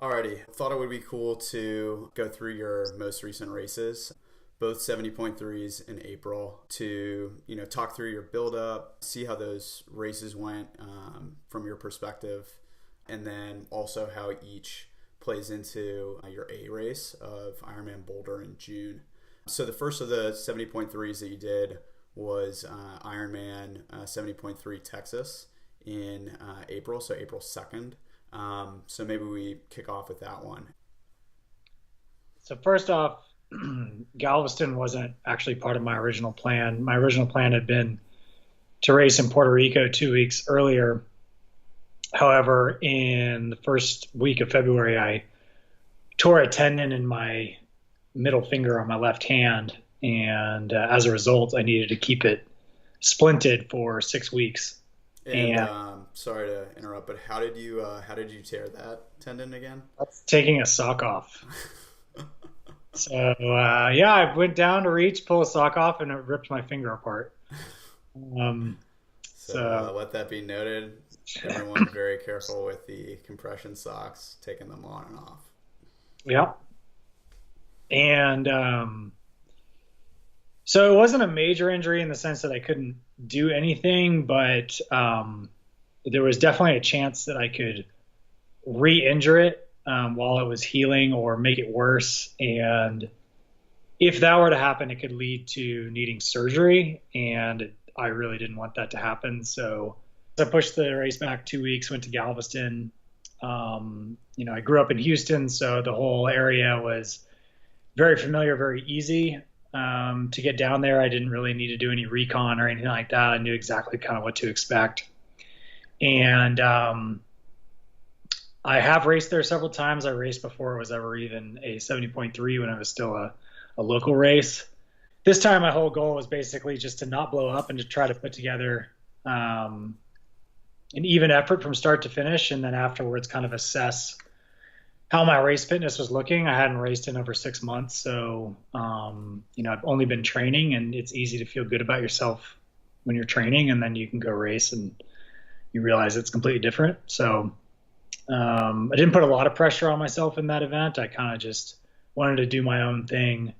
Alrighty, thought it would be cool to go through your most recent races, both 70.3s in April, to talk through your build up, see how those races went from your perspective, and then also how each plays into your A race of Ironman Boulder in June. So the first of the 70.3s that you did was Ironman 70.3 Texas in April, so April 2nd. So maybe we kick off with that one. So first off, Galveston wasn't actually part of my original plan. My original plan had been to race in Puerto Rico 2 weeks earlier. However, in the first week of February, I tore a tendon in my middle finger on my left hand, and as a result, I needed to keep it splinted for 6 weeks. And sorry to interrupt, but how did you tear that tendon again? Taking a sock off. So I went down to reach, pull a sock off, and it ripped my finger apart. So let that be noted. Everyone very careful with the compression socks, taking them on and off. Yeah. And so it wasn't a major injury in the sense that I couldn't do anything, but there was definitely a chance that I could re-injure it while it was healing or make it worse. And if that were to happen, it could lead to needing surgery. And I really didn't want that to happen. So I pushed the race back 2 weeks, went to Galveston. I grew up in Houston, so the whole area was very familiar, very easy to get down there. I didn't really need to do any recon or anything like that. I knew exactly kind of what to expect. And I have raced there several times. I raced before it was ever even a 70.3 when it was still a local race. This time my whole goal was basically just to not blow up and to try to put together an even effort from start to finish, and then afterwards kind of assess how my race fitness was looking. I hadn't raced in over 6 months, so I've only been training, and it's easy to feel good about yourself when you're training, and then you can go race and you realize it's completely different. So I didn't put a lot of pressure on myself in that event. I kind of just wanted to do my own thing.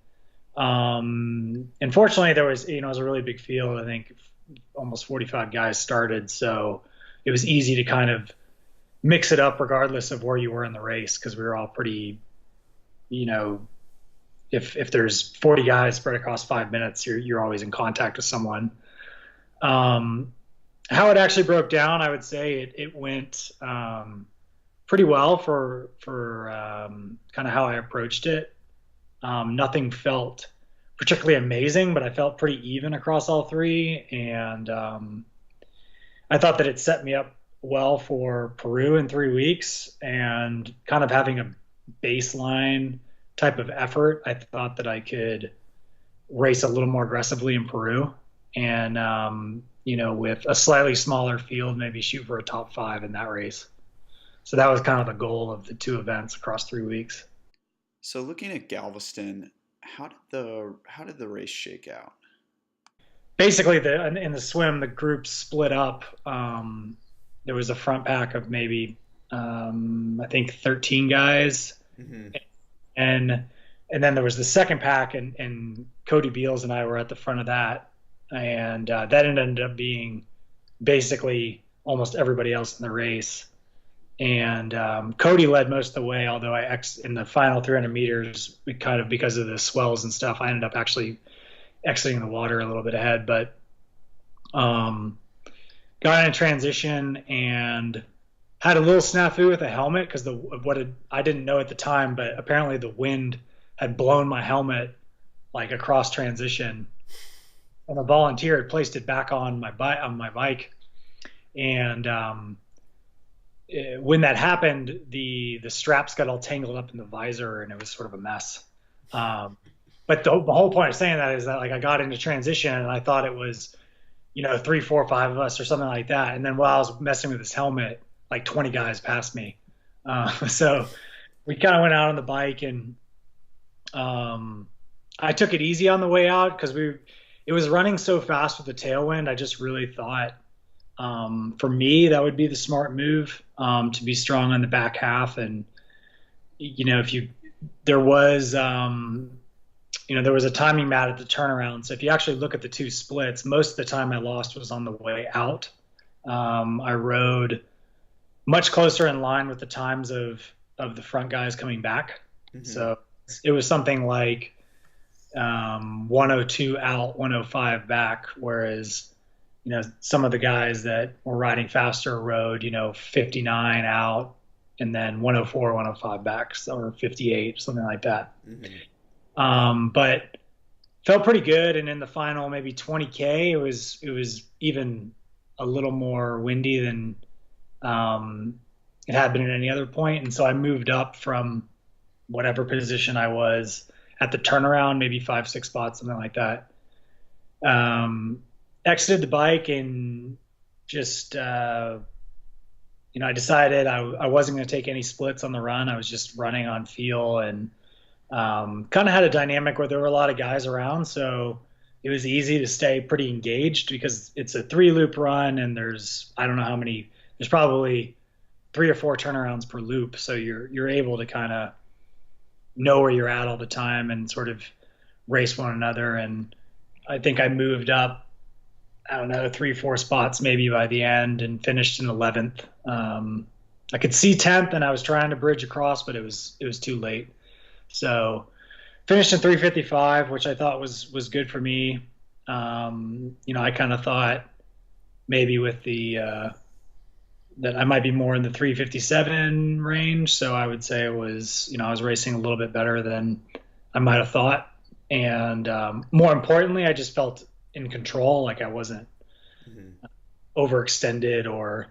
And fortunately, there was, it was a really big field. I think almost 45 guys started, so it was easy to kind of mix it up regardless of where you were in the race, because we were all pretty, if there's 40 guys spread across 5 minutes, you're always in contact with someone. How it actually broke down, I would say it went pretty well for kind of how I approached it. Nothing felt particularly amazing, but I felt pretty even across all three. And I thought that it set me up well for Peru in 3 weeks, and kind of having a baseline type of effort. I thought that I could race a little more aggressively in Peru, and with a slightly smaller field, maybe shoot for a top 5 in that race. So that was kind of the goal of the 2 events across 3 weeks. So looking at Galveston, how did the race shake out? Basically, in the swim, the group split up. There was a front pack of maybe I think 13 guys, mm-hmm. and then there was the second pack, and Cody Beals and I were at the front of that, and that ended up being basically almost everybody else in the race. And Cody led most of the way, although in the final 300 meters, we kind of, because of the swells and stuff, I ended up actually exiting the water a little bit ahead. But got in transition and had a little snafu with the helmet, because I didn't know at the time, but apparently the wind had blown my helmet like across transition, and a volunteer had placed it back on my bike, and when that happened, the straps got all tangled up in the visor, and it was sort of a mess. But the whole point of saying that is that, like, I got into transition and I thought it was, 3, 4, 5 of us or something like that. And then while I was messing with this helmet, like 20 guys passed me. So we kind of went out on the bike, and I took it easy on the way out, because it was running so fast with the tailwind. I just really thought, for me, that would be the smart move, to be strong on the back half and if there was, there was a timing mat at the turnaround. So if you actually look at the two splits, most of the time I lost was on the way out. I rode much closer in line with the times of the front guys coming back. Mm-hmm. So it was something like 102 out, 105 back, whereas some of the guys that were riding faster rode 59 out and then 104, 105 back, or 58, something like that. Mm-hmm. But felt pretty good. And in the final maybe 20K, it was even a little more windy than it had been at any other point. And so I moved up from whatever position I was at the turnaround, maybe 5-6 spots, something like that. Exited the bike and just, I decided I wasn't going to take any splits on the run. I was just running on feel, and kind of had a dynamic where there were a lot of guys around. So it was easy to stay pretty engaged because it's a 3-loop run, and there's probably 3 or 4 turnarounds per loop. So you're able to kind of know where you're at all the time and sort of race one another. And I think I moved up, 3-4 spots maybe by the end, and finished in 11th. I could see 10th, and I was trying to bridge across, but it was too late. So finished in 3:55, which I thought was good for me. I kind of thought maybe with the that I might be more in the 3:57 range. So I would say it was, I was racing a little bit better than I might have thought. And more importantly, I just felt in control, like I wasn't overextended or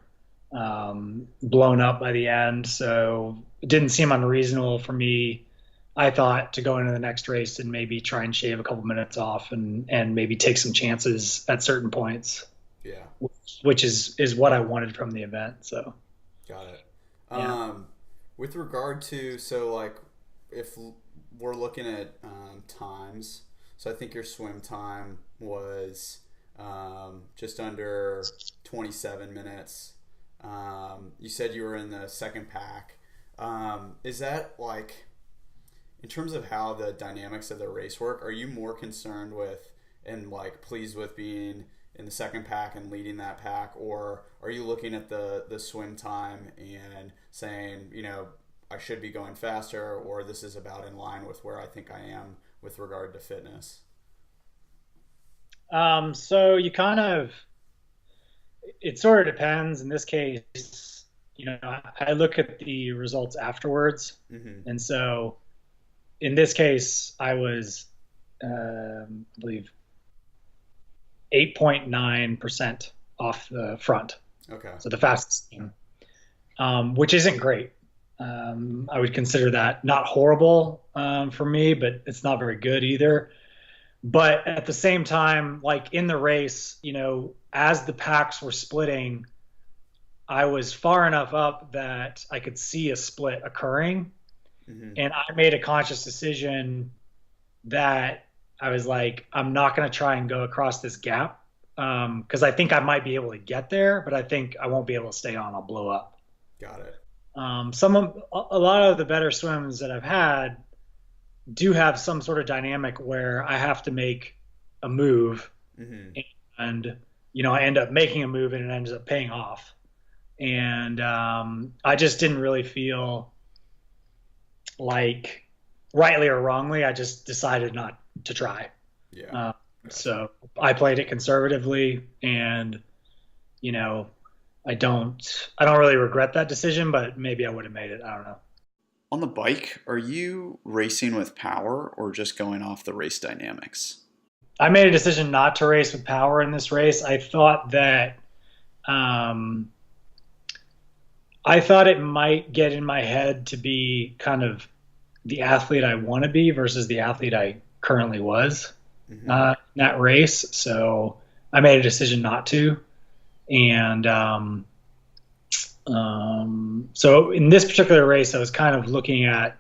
blown up by the end. So it didn't seem unreasonable for me, I thought, to go into the next race and maybe try and shave a couple minutes off and maybe take some chances at certain points. Yeah. Which is what I wanted from the event. So. Got it. Yeah. With regard to, so like if we're looking at times, so I think your swim time was just under 27 minutes. You said you were in the second pack. Is that like, in terms of how the dynamics of the race work, are you more concerned with and like pleased with being in the second pack and leading that pack, or are you looking at the swim time and saying, I should be going faster, or this is about in line with where I think I am with regard to fitness? So you it sort of depends. In this case, I look at the results afterwards. Mm-hmm. And so in this case, I was, I believe, 8.9% off the front. Okay. So the fastest team, which isn't great. I would consider that not horrible for me, but it's not very good either. But at the same time, like in the race, as the packs were splitting, I was far enough up that I could see a split occurring. Mm-hmm. And I made a conscious decision that I was like, I'm not going to try and go across this gap because I think I might be able to get there, but I think I won't be able to stay on. I'll blow up. Got it. A lot of the better swims that I've had do have some sort of dynamic where I have to make a move, mm-hmm. and I end up making a move and it ends up paying off. And I just didn't really feel like, rightly or wrongly, I just decided not to try. Yeah. So I played it conservatively, and I don't really regret that decision, but maybe I would have made it. I don't know. On the bike, are you racing with power or just going off the race dynamics? I made a decision not to race with power in this race. I thought that it might get in my head to be kind of the athlete I want to be versus the athlete I currently was, mm-hmm. In that race. So I made a decision not to. And so in this particular race, I was kind of looking at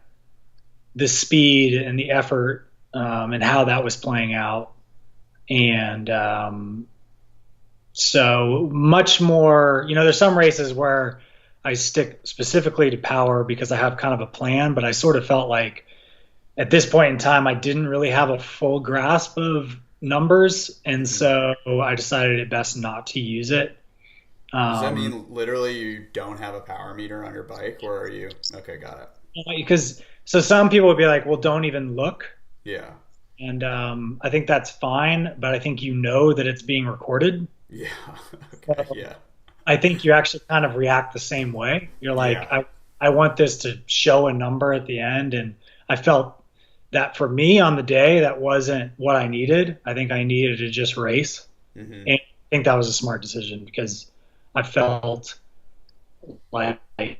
the speed and the effort and how that was playing out. And so much more, there's some races where I stick specifically to power because I have kind of a plan, but I sort of felt like at this point in time, I didn't really have a full grasp of numbers. And so I decided it best not to use it. Does that Um, mean literally you don't have a power meter on your bike, or are you? Okay, got it. because so some people would be like, well, don't even look. Yeah. And I think that's fine, but I think you know that it's being recorded. Yeah. Okay. So Yeah. I think you actually kind of react the same way. You're like, Yeah. I want this to show a number at the end. And I felt that for me on the day, that wasn't what I needed. I think I needed to just race. Mm-hmm. And I think that was a smart decision because I felt like, I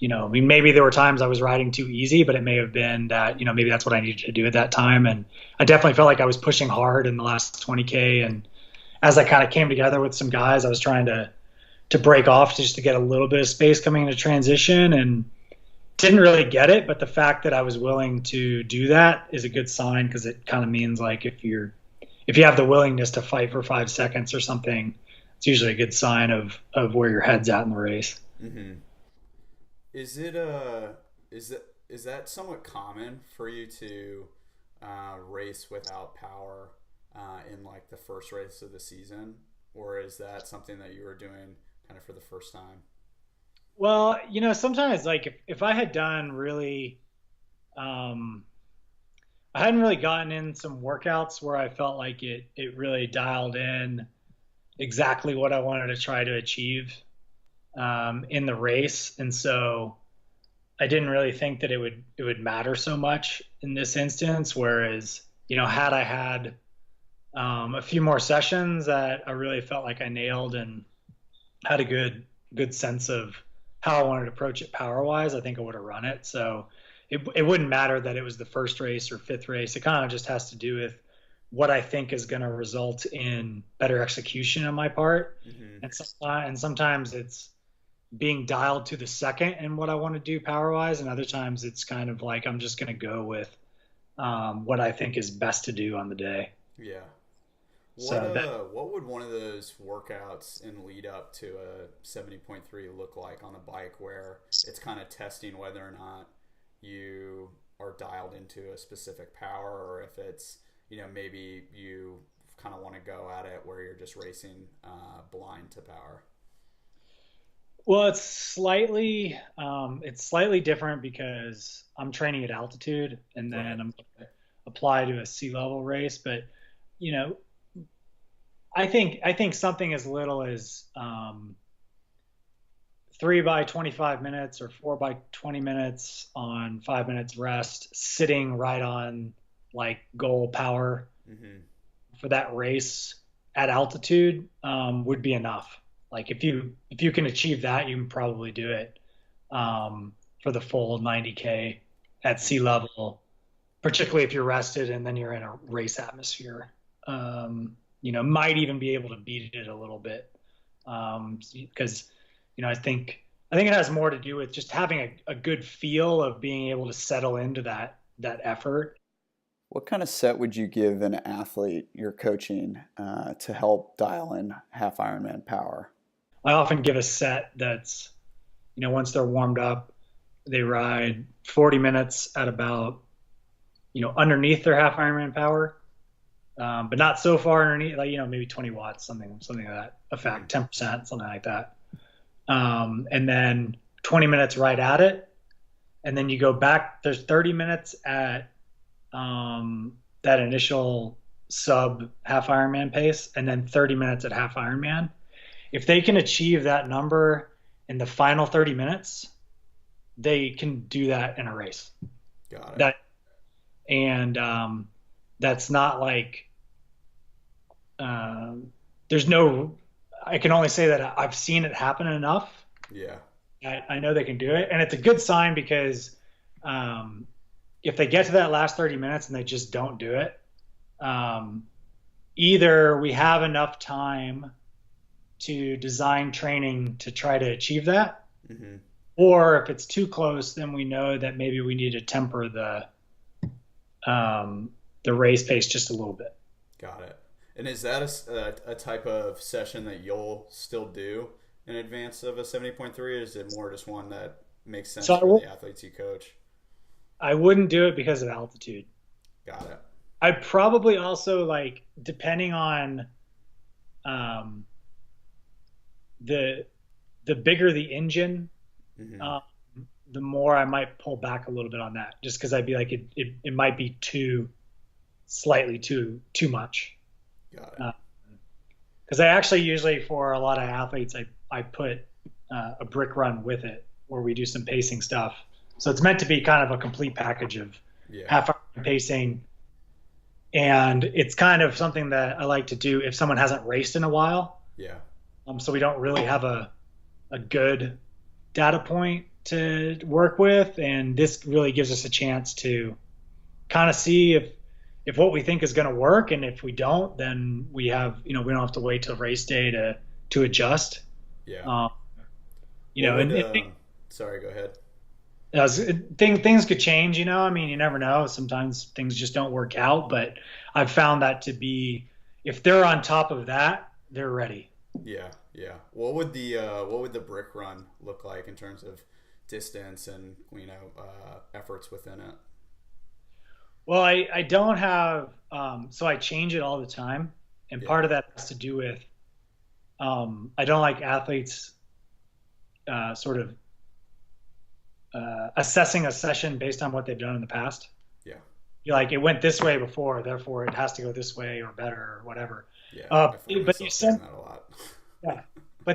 mean, maybe there were times I was riding too easy, but it may have been that, maybe that's what I needed to do at that time. And I definitely felt like I was pushing hard in the last 20K. And as I kind of came together with some guys, I was trying to break off just to get a little bit of space coming into transition and didn't really get it. But the fact that I was willing to do that is a good sign because it kind of means like if you have the willingness to fight for 5 seconds or something, it's usually a good sign of where your head's at in the race. Mm-hmm. Is it is that somewhat common for you to race without power in like the first race of the season, or is that something that you were doing kind of for the first time? Well, sometimes like if I had done really, um, I hadn't really gotten in some workouts where I felt like it really dialed in exactly what I wanted to try to achieve in the race, and so I didn't really think that it would matter so much in this instance. Whereas, had I had a few more sessions that I really felt like I nailed and had a good sense of how I wanted to approach it power wise, I think I would have run it. So it wouldn't matter that it was the first race or fifth race. It kind of just has to do with what I think is going to result in better execution on my part. Mm-hmm. And sometimes it's being dialed to the second in what I want to do power wise. And other times it's kind of like, I'm just going to go with what I think is best to do on the day. Yeah. So that, What would one of those workouts in lead up to a 70.3 look like on a bike where it's kind of testing whether or not you are dialed into a specific power, or if it's, maybe you kind of want to go at it where you're just racing blind to power? well, it's slightly different because I'm training at altitude and then Right. I'm going to apply to a sea level race. But, you know, I think something as little as 3 by 25 minutes or 4 by 20 minutes on 5 minutes rest, sitting right on like goal power Mm-hmm. for that race at altitude would be enough. Like if you can achieve that, you can probably do it for the full 90K at sea level, particularly if you're rested and then you're in a race atmosphere. Might even be able to beat it a little bit because I think it has more to do with just having a good feel of being able to settle into that effort. What kind of set would you give an athlete you're coaching to help dial in half Ironman power? I often give a set that's, once they're warmed up, they ride 40 minutes at about, underneath their half Ironman power, but not so far underneath, like, maybe 20 watts, something of that Mm-hmm. effect, 10%, something like that. And then 20 minutes right at it. And then you go back, there's 30 minutes at that initial sub half Ironman pace, and then 30 minutes at half Ironman. If they can achieve that number in the final 30 minutes, they can do that in a race. Got it. That and that's not like there's no. I can only say that I've seen it happen enough. Yeah. I know they can do it, and it's a good sign because if they get to that last 30 minutes and they just don't do it, either we have enough time to design training to try to achieve that, Mm-hmm. or if it's too close, then we know that maybe we need to temper the race pace just a little bit. Got it. And is that a type of session that you'll still do in advance of a 70.3, or is it more just one that makes sense So for the athletes you coach? I wouldn't do it because of altitude. Got it. I'd probably also, like, depending on the bigger the engine, the more I might pull back a little bit on that, just because I'd be like, it might be slightly too much. Got it. Because I actually usually, for a lot of athletes, I put a brick run with it, where we do some pacing stuff. So it's meant to be kind of a complete package of half hour pacing. And it's kind of something that I like to do if someone hasn't raced in a while. Yeah. So we don't really have a good data point to work with. And this really gives us a chance to kind of see if what we think is going to work. And if we don't, then we have, we don't have to wait till race day to adjust. Yeah. Sorry, go ahead. Things could change, you never know. Sometimes things just don't work out, but I've found that to be, if they're on top of that, they're ready. Yeah. What would the brick run look like in terms of distance and efforts within it? Well, I don't have, so I change it all the time, and part of that has to do with I don't like athletes sort of assessing a session based on what they've done in the past. Yeah. You're like, it went this way before, therefore it has to go this way or better or whatever. Yeah. But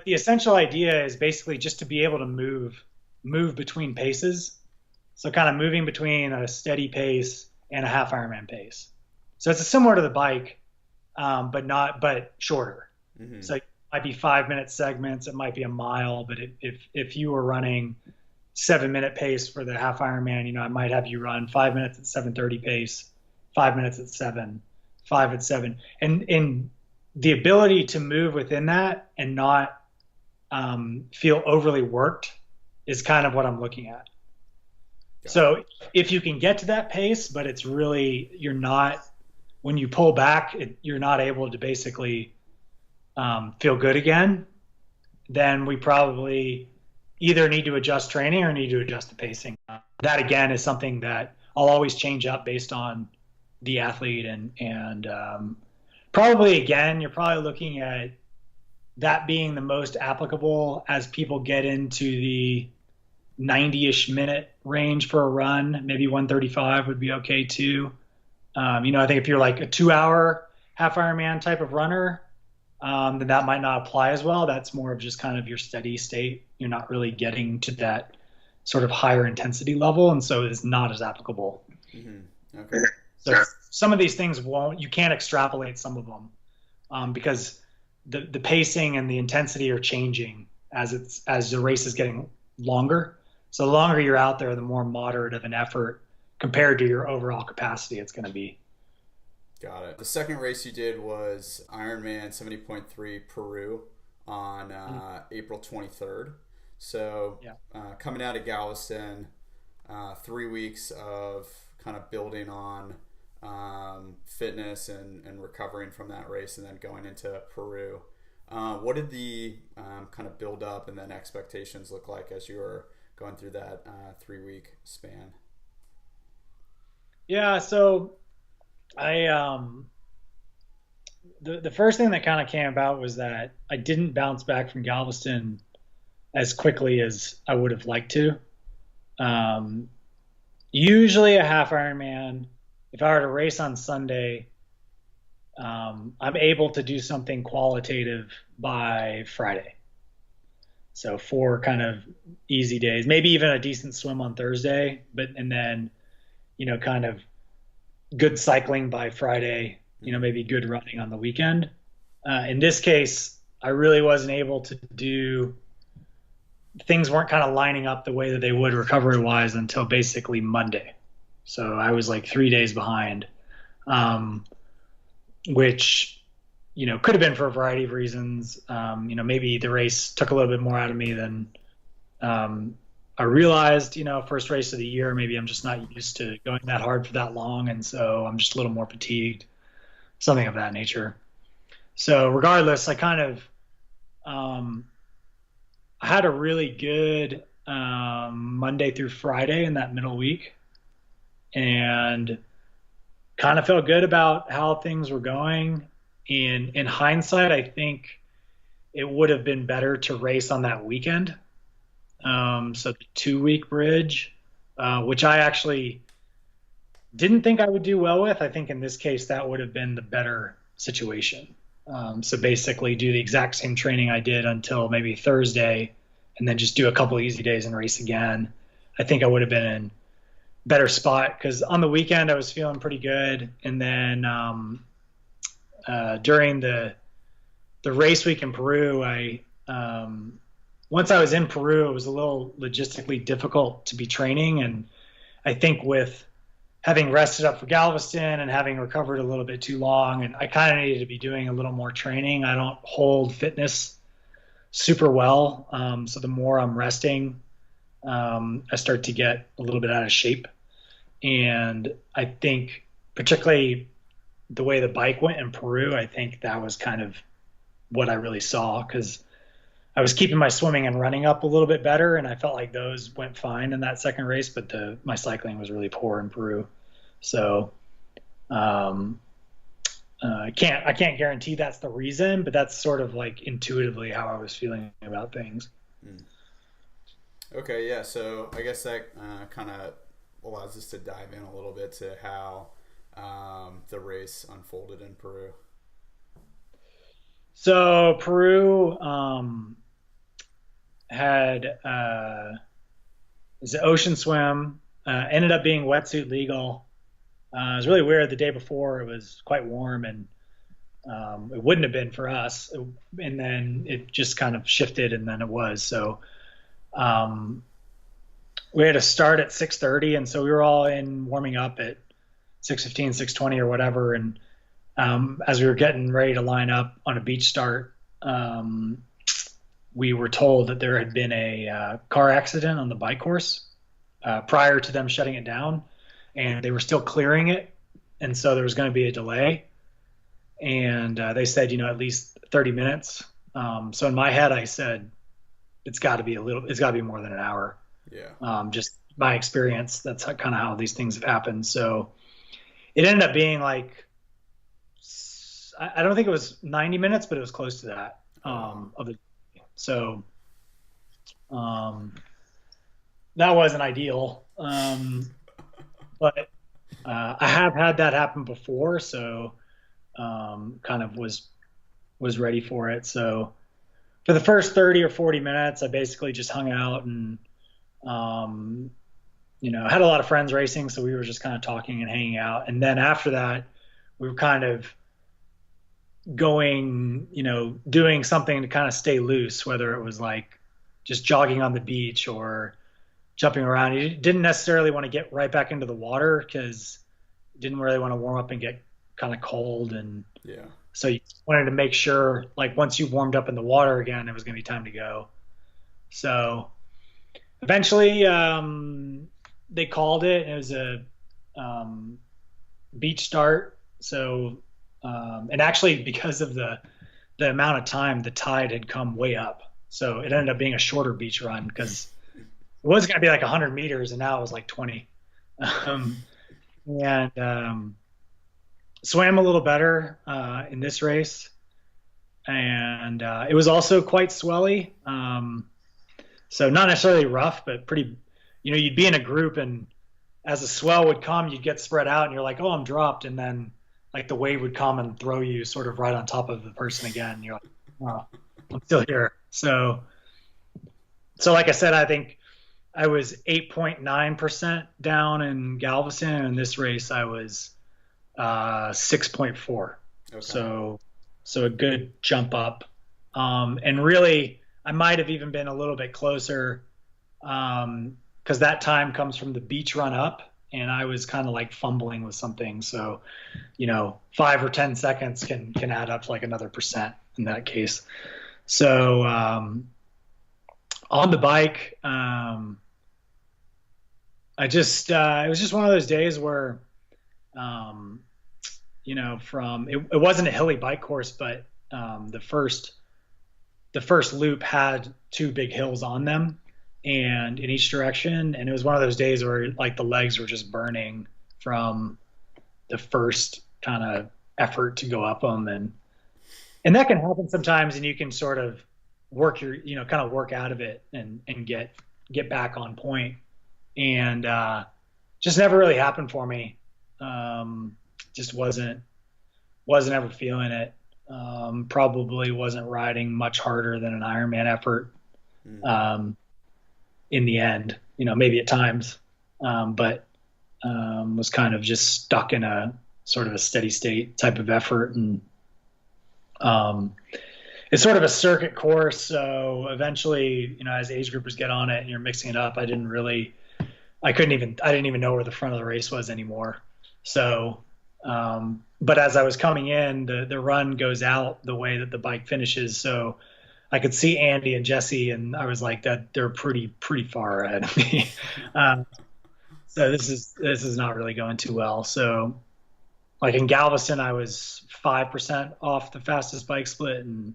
the essential idea is basically just to be able to move between paces. So kind of moving between a steady pace and a half Ironman pace. So it's similar to the bike, but shorter. Mm-hmm. So it might be 5-minute segments. It might be a mile, but if you were running 7-minute pace for the half Ironman, I might have you run 5 minutes at 7:30 pace, 5 minutes at 7, 5 at 7. And the ability to move within that and not feel overly worked is kind of what I'm looking at. So if you can get to that pace, but it's really, when you pull back, you're not able to basically feel good again, then we probably either need to adjust training or need to adjust the pacing. That again is something that I'll always change up based on the athlete and probably, again, you're probably looking at that being the most applicable as people get into the 90-ish minute range for a run. Maybe 135 would be okay too. I think if you're like a 2-hour half Ironman type of runner, then that might not apply as well. That's more of just kind of your steady state. You're not really getting to that sort of higher intensity level, and so it's not as applicable. Mm-hmm. Okay. So some of these things you can't extrapolate some of them because the pacing and the intensity are changing as the race is getting longer. So the longer you're out there, the more moderate of an effort compared to your overall capacity it's going to be. Got it. The second race you did was Ironman 70.3 Peru on April 23rd. So coming out of Galveston, 3 weeks of kind of building on fitness and recovering from that race, and then going into Peru. What did the kind of build up and then expectations look like as you were going through that 3-week span? Yeah, so I the first thing that kind of came about was that I didn't bounce back from Galveston as quickly as I would have liked to. Usually a half Ironman, if I were to race on Sunday, I'm able to do something qualitative by Friday. So 4 kind of easy days, maybe even a decent swim on Thursday, and then, kind of good cycling by Friday, maybe good running on the weekend. In this case, I really wasn't able to do, things weren't kind of lining up the way that they would recovery wise until basically Monday. So I was like 3 days behind, which, could have been for a variety of reasons. Maybe the race took a little bit more out of me than I realized, first race of the year, maybe I'm just not used to going that hard for that long. And so I'm just a little more fatigued, something of that nature. So regardless, I kind of I had a really good Monday through Friday in that middle week, and kind of felt good about how things were going. In hindsight, I think it would have been better to race on that weekend. So the 2 week bridge, which I actually didn't think I would do well with. I think in this case that would have been the better situation. So basically do the exact same training I did until maybe Thursday, and then just do a couple easy days and race again. I think I would have been in better spot, because on the weekend I was feeling pretty good. And then during the race week in Peru, once I was in Peru, it was a little logistically difficult to be training. And I think with having rested up for Galveston and having recovered a little bit too long, and I kind of needed to be doing a little more training. I don't hold fitness super well. So the more I'm resting, I start to get a little bit out of shape. And I think particularly the way the bike went in Peru, I think that was kind of what I really saw, because I was keeping my swimming and running up a little bit better, and I felt like those went fine in that second race, but my cycling was really poor in Peru. So I can't guarantee that's the reason, but that's sort of like intuitively how I was feeling about things. Okay, yeah. So I guess that kind of allows us to dive in a little bit to how the race unfolded in Peru. So Peru had it was an ocean swim, ended up being wetsuit legal. It was really weird. The day before it was quite warm, and it wouldn't have been for us. And then it just kind of shifted, and then it was. So we had to start at 6:30, and so we were all in warming up at 6:15, 6:20 or whatever. And as we were getting ready to line up on a beach start, we were told that there had been a car accident on the bike course prior to them shutting it down, and they were still clearing it. And so there was going to be a delay. And they said, at least 30 minutes. So in my head, I said, it's got to be more than an hour. Yeah. Just my experience. That's kind of how these things have happened. So it ended up being like, I don't think it was 90 minutes, but it was close to that. So that wasn't ideal. But I have had that happen before, so kind of was ready for it. So for the first 30 or 40 minutes, I basically just hung out and, had a lot of friends racing, so we were just kind of talking and hanging out. And then after that, we were kind of going, doing something to kind of stay loose, whether it was like just jogging on the beach or jumping around. You didn't necessarily want to get right back into the water, because you didn't really want to warm up and get kind of cold. And yeah, so you wanted to make sure, like, once you warmed up in the water again, it was going to be time to go. So eventually they called it, and it was a beach start. So and actually, because of the amount of time, the tide had come way up, so it ended up being a shorter beach run, because it was going to be like 100 meters, and now it was like 20. And swam a little better in this race, and it was also quite swelly. So not necessarily rough, but pretty. You'd be in a group, and as a swell would come, you'd get spread out, and you're like, "Oh, I'm dropped," and then like the wave would come and throw you sort of right on top of the person again. And you're like, "Oh, I'm still here." So like I said, I think I was 8.9% down in Galveston, and in this race I was 6.4. Okay. So a good jump up. And really, I might have even been a little bit closer, because that time comes from the beach run up, and I was kind of like fumbling with something. So, 5 or 10 seconds can add up to like another percent in that case. So on the bike, it was just one of those days where, it wasn't a hilly bike course, but the first the first loop had two big hills on them and in each direction. And it was one of those days where like the legs were just burning from the first kind of effort to go up them. And that can happen sometimes, and you can sort of work kind of work out of it and get back on point. And just never really happened for me. Just wasn't ever feeling it. Probably wasn't riding much harder than an Ironman effort in the end, maybe at times, but was kind of just stuck in a sort of a steady state type of effort. And it's sort of a circuit course. So eventually, as age groupers get on it and you're mixing it up, I didn't even know where the front of the race was anymore. So, but as I was coming in, the run goes out the way that the bike finishes. So I could see Andy and Jesse, and I was like, that they're pretty far ahead of me. So this is not really going too well. So like in Galveston, I was 5% off the fastest bike split. And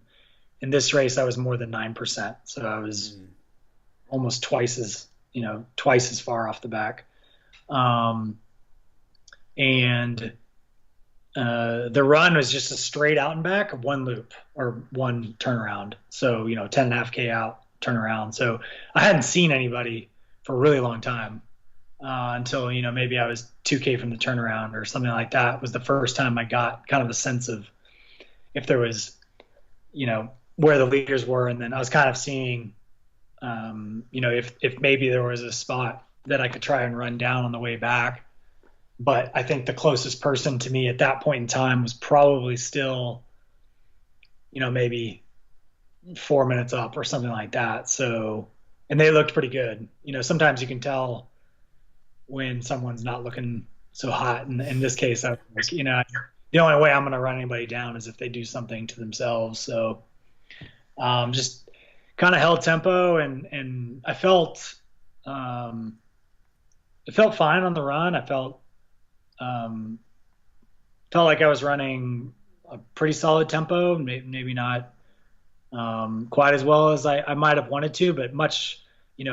in this race, I was more than 9%. So I was almost twice as far off the back. And the run was just a straight out and back, one loop or one turnaround. So, 10.5K out, turnaround. So I hadn't seen anybody for a really long time until, maybe I was 2K from the turnaround or something like that. It was the first time I got kind of a sense of if there was, where the leaders were. And then I was kind of seeing, if maybe there was a spot that I could try and run down on the way back. But I think the closest person to me at that point in time was probably still, maybe 4 minutes up or something like that. So, and they looked pretty good. Sometimes you can tell when someone's not looking so hot. And in this case, I was like, the only way I'm going to run anybody down is if they do something to themselves. So, just kind of held tempo and I felt, it felt fine on the run. I felt like I was running a pretty solid tempo, maybe not quite as well as I might have wanted to, but much,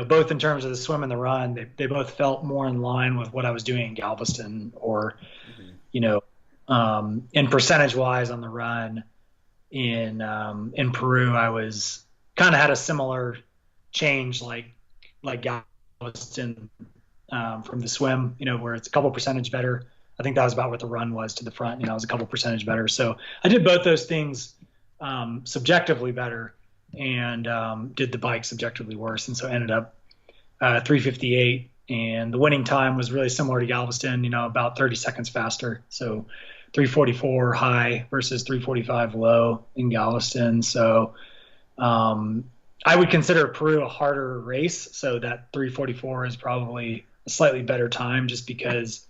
both in terms of the swim and the run, they both felt more in line with what I was doing in Galveston or, and percentage wise on the run in Peru, I was kind of had a similar change like Galveston from the swim, where it's a couple percentage better. I think that was about what the run was to the front. It was a couple percentage better. So I did both those things subjectively better and did the bike subjectively worse. And so ended up 3:58. And the winning time was really similar to Galveston, about 30 seconds faster. So 3:44 high versus 3:45 low in Galveston. So I would consider Peru a harder race. So that 3:44 is probably a slightly better time just because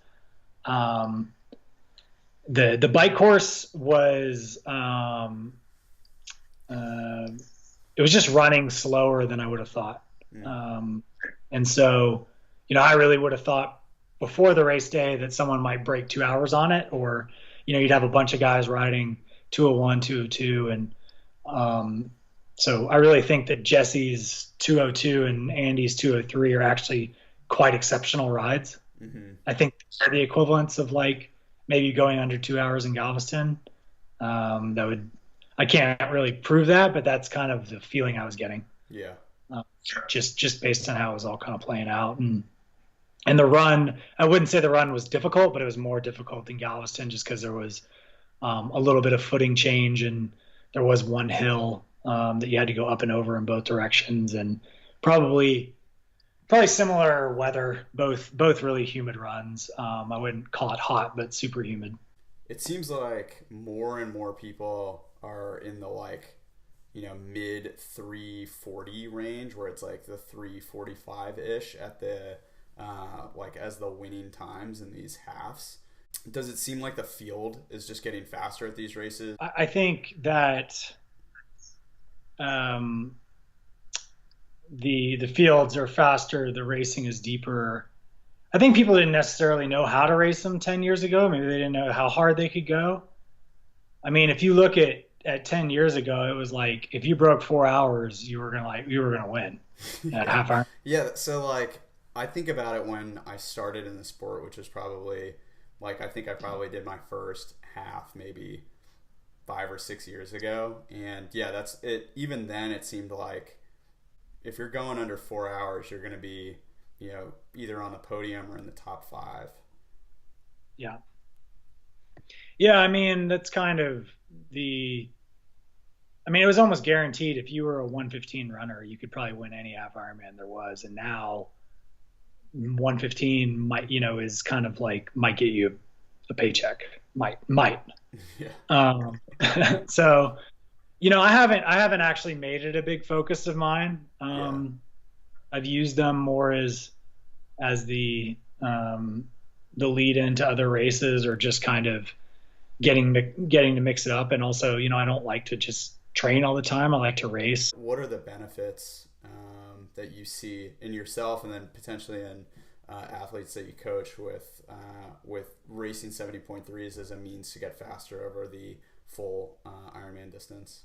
the bike course was it was just running slower than I would have thought. And so, I really would have thought before the race day that someone might break 2 hours on it, or, you'd have a bunch of guys riding 201, 202. And so I really think that Jesse's 202 and Andy's 203 are actually quite exceptional rides. I think they're the equivalents of like maybe going under 2 hours in Galveston. I can't really prove that, but that's kind of the feeling I was getting. Yeah. Just based on how it was all kind of playing out. And the run, I wouldn't say the run was difficult, but it was more difficult in Galveston just because there was a little bit of footing change and there was one hill that you had to go up and over in both directions, and probably similar weather, both really humid runs. I wouldn't call it hot, but super humid. It seems like more and more people are in the mid 340 range, where it's like the 345 ish at the as the winning times in these halves. Does it seem like the field is just getting faster at these races? I think that the fields are faster, the racing is deeper. I think people didn't necessarily know how to race them 10 years ago. Maybe they didn't know how hard they could go. I mean, if you look at at 10 years ago, it was like, if you broke 4 hours, you were going to win at Yeah. half hour. Yeah. So like, I think about it when I started in the sport, which was probably like, I think I probably did my first half maybe 5 or 6 years ago. And yeah, that's it. Even then it seemed like if you're going under 4 hours, you're going to be, either on the podium or in the top five. Yeah. Yeah. I mean, that's kind of the, I mean, it was almost guaranteed if you were a 115 runner, you could probably win any half Ironman there was. And now 115 might, is kind of like, might get you a paycheck. Might. Yeah. So, I haven't actually made it a big focus of mine. I've used them more as the lead into other races, or just kind of getting to mix it up. And also, I don't like to just train all the time. I like to race. What are the benefits that you see in yourself, and then potentially in athletes that you coach with racing 70.3s as a means to get faster over the full Ironman distance?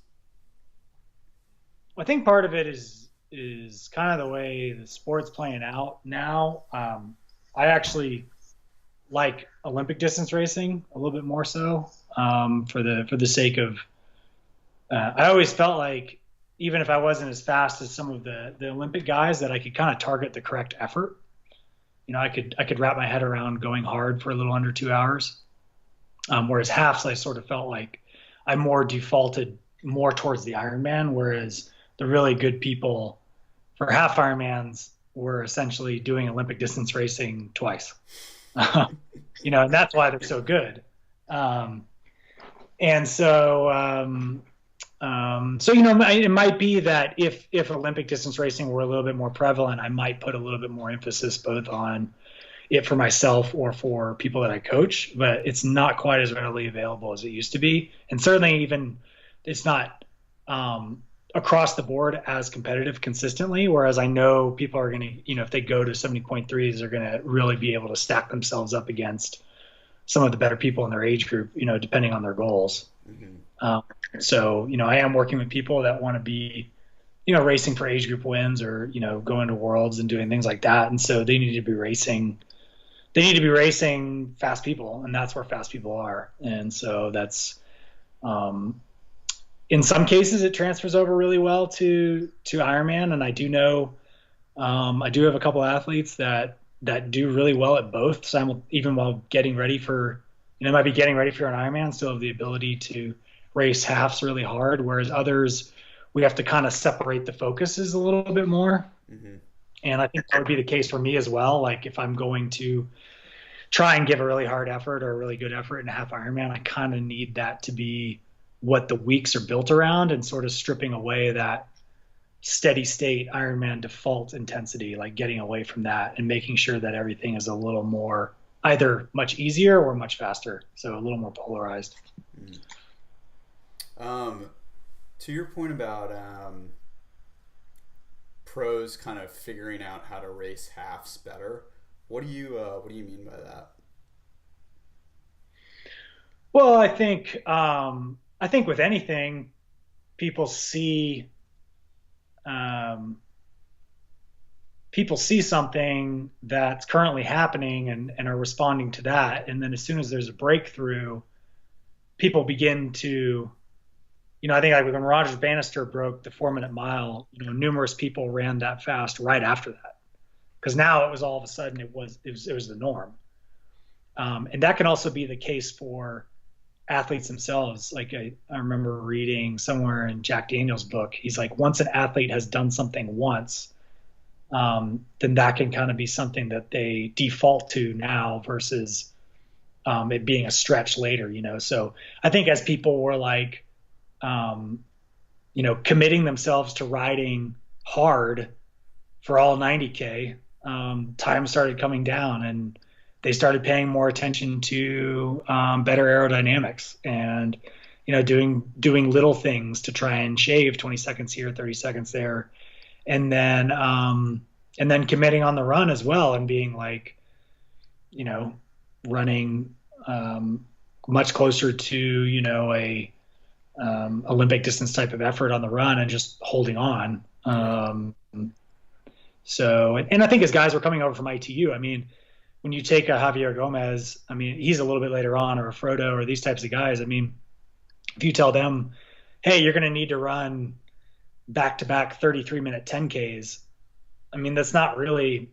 I think part of it is kind of the way the sport's playing out now. I actually like Olympic distance racing a little bit more so, for the sake of. I always felt like, even if I wasn't as fast as some of the Olympic guys, that I could kind of target the correct effort. I could wrap my head around going hard for a little under 2 hours. Whereas halves, I sort of felt like I more defaulted more towards the Ironman, whereas the really good people for half Ironmans were essentially doing Olympic distance racing twice. And that's why they're so good. And so, it might be that if Olympic distance racing were a little bit more prevalent, I might put a little bit more emphasis both on it for myself or for people that I coach, but it's not quite as readily available as it used to be. And certainly even it's not across the board as competitive consistently, whereas I know people are going to, if they go to 70.3s, they're going to really be able to stack themselves up against some of the better people in their age group, depending on their goals. Mm-hmm. So, I am working with people that want to be, racing for age group wins, or, going to worlds and doing things like that. And so they need to be racing fast people, and that's where fast people are. And so that's, in some cases it transfers over really well to Ironman. And I do know, I do have a couple athletes that do really well at both, even while getting ready for, might be getting ready for an Ironman, still have the ability to race halves really hard, whereas others, we have to kind of separate the focuses a little bit more. Mm-hmm. And I think that would be the case for me as well. Like if I'm going to try and give a really hard effort or a really good effort in a half Ironman, I kind of need that to be what the weeks are built around, and sort of stripping away that steady state Ironman default intensity, like getting away from that and making sure that everything is a little more either much easier or much faster. So a little more polarized. Mm. To your point about pros kind of figuring out how to race halves better, what do you mean by that? Well, I think with anything, people see something that's currently happening and are responding to that, and then as soon as there's a breakthrough, people begin to. I think like when Rogers Bannister broke the 4-minute mile, numerous people ran that fast right after that, because now it was all of a sudden it was the norm. And that can also be the case for athletes themselves. Like I remember reading somewhere in Jack Daniel's book, he's like, once an athlete has done something once, then that can kind of be something that they default to now versus it being a stretch later. So I think as people were like, committing themselves to riding hard for all 90K, time started coming down, and they started paying more attention to better aerodynamics and, doing little things to try and shave 20 seconds here, 30 seconds there. And then committing on the run as well, and being like, running much closer to, Olympic distance type of effort on the run and just holding on. And I think as guys were coming over from ITU, I mean, when you take a Javier Gomez, I mean, he's a little bit later on, or a Frodo, or these types of guys. I mean, if you tell them, hey, you're going to need to run back-to-back 33-minute 10Ks, I mean, that's not really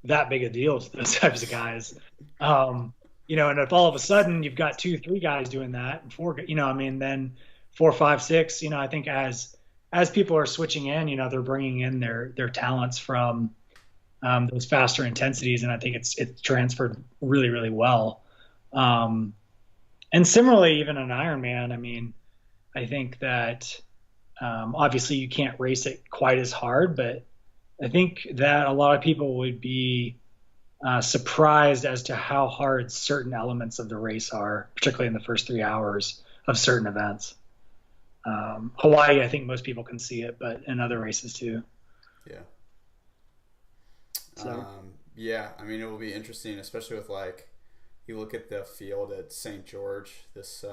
that big a deal to those types of guys. And if all of a sudden you've got 2-3 guys doing that, and 4, then 4, 5, 6, I think as people are switching in, they're bringing in their talents from those faster intensities, and I think it's transferred really, really well. And similarly, even in Ironman, I mean, I think that obviously you can't race it quite as hard, but I think that a lot of people would be surprised as to how hard certain elements of the race are, particularly in the first 3 hours of certain events. Hawaii, I think most people can see it, but in other races too. Yeah. So. I mean, it will be interesting, especially with you look at the field at St. George this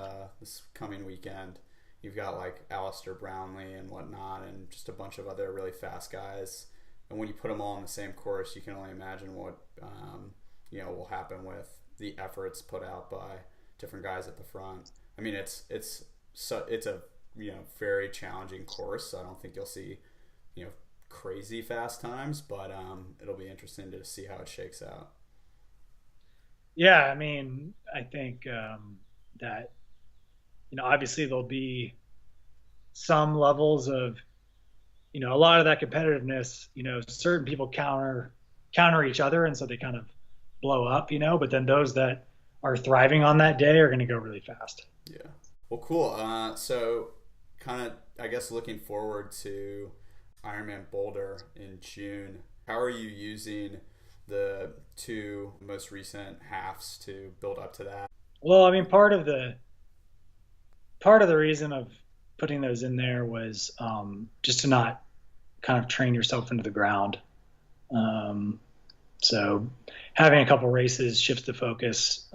coming weekend. You've got Alistair Brownlee and whatnot, and just a bunch of other really fast guys. And when you put them all on the same course, you can only imagine what will happen with the efforts put out by different guys at the front. I mean, it's a very challenging course, so I don't think you'll see crazy fast times, but it'll be interesting to see how it shakes out. Yeah, I mean, I think that obviously there'll be some levels of a lot of that competitiveness. Certain people counter each other, and so they kind of blow up. But then those that are thriving on that day are going to go really fast. Yeah. Well, cool. So kind of, I guess, looking forward to Ironman Boulder in June. How are you using the 2 most recent halves to build up to that? Well, I mean, part of the reason of putting those in there was just to not kind of train yourself into the ground. So having a couple races shifts the focus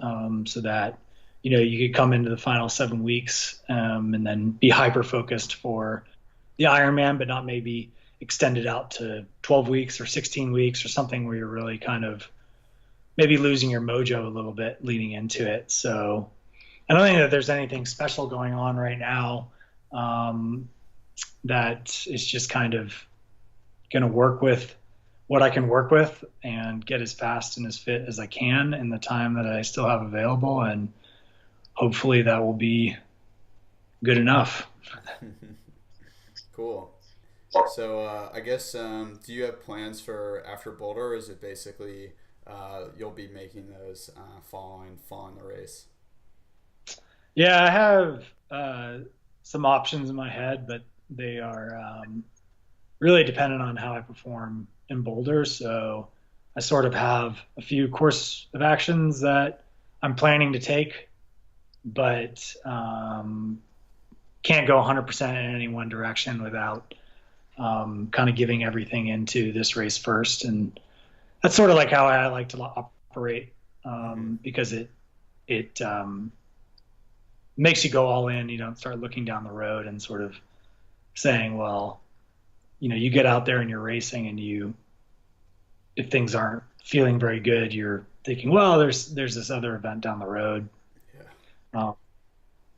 so that you could come into the final 7 weeks and then be hyper focused for the Ironman, but not maybe extended out to 12 weeks or 16 weeks or something where you're really kind of maybe losing your mojo a little bit leading into it. So I don't think that there's anything special going on right now that is just kind of going to work with what I can work with and get as fast and as fit as I can in the time that I still have available. And hopefully that will be good enough. Cool. So I guess, do you have plans for after Boulder, or is it basically you'll be making those following the race? Yeah, I have some options in my head, but they are really dependent on how I perform in Boulder. So I sort of have a few course of actions that I'm planning to take, but can't go 100% in any one direction without kind of giving everything into this race first. And that's sort of like how I like to operate because it makes you go all in. You don't start looking down the road and sort of saying, well, you get out there and you're racing and if things aren't feeling very good, you're thinking, well, there's this other event down the road. Yeah.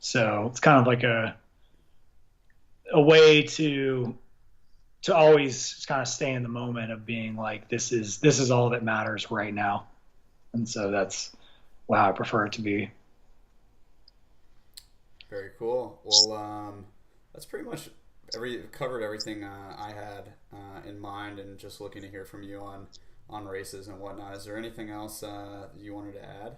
So it's kind of like a way to always kind of stay in the moment of being like, this is all that matters right now. And so that's how I prefer it to be. Very cool. Well, that's pretty much covered everything I had in mind, and just looking to hear from you on races and whatnot. Is there anything else you wanted to add?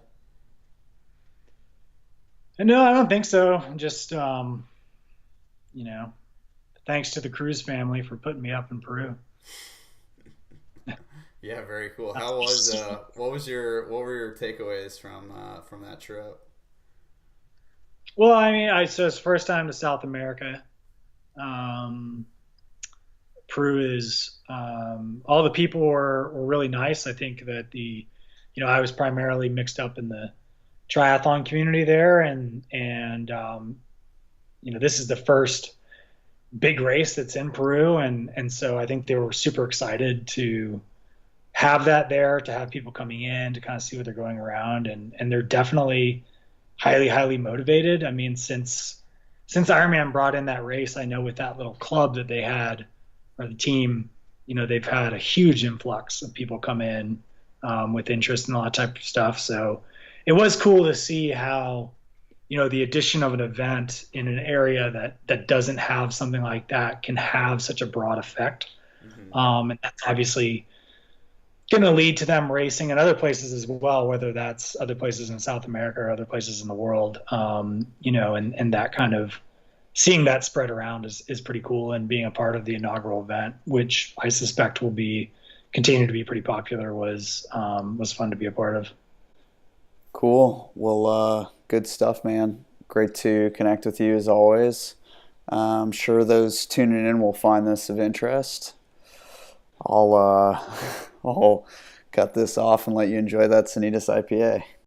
No, I don't think so. Just thanks to the Cruz family for putting me up in Peru. Yeah, very cool. How was what were your takeaways from that trip? Well, I mean, so it's first time to South America. Peru is all the people were really nice. I think that I was primarily mixed up in the triathlon community there, and this is the first big race that's in Peru. And so I think they were super excited to have that there, to have people coming in to kind of see what they're going around. And they're definitely highly, highly motivated. I mean, since Ironman brought in that race, I know with that little club that they had, or the team, they've had a huge influx of people come in with interest and all that type of stuff. So it was cool to see how, the addition of an event in an area that doesn't have something like that can have such a broad effect. And that's obviously going to lead to them racing in other places as well, whether that's other places in South America or other places in the world, and that kind of seeing that spread around is pretty cool. And being a part of the inaugural event, which I suspect will continue to be pretty popular, was fun to be a part of. Cool. Well, good stuff, man. Great to connect with you as always. I'm sure those tuning in will find this of interest. I'll cut this off and let you enjoy that Sanitas IPA.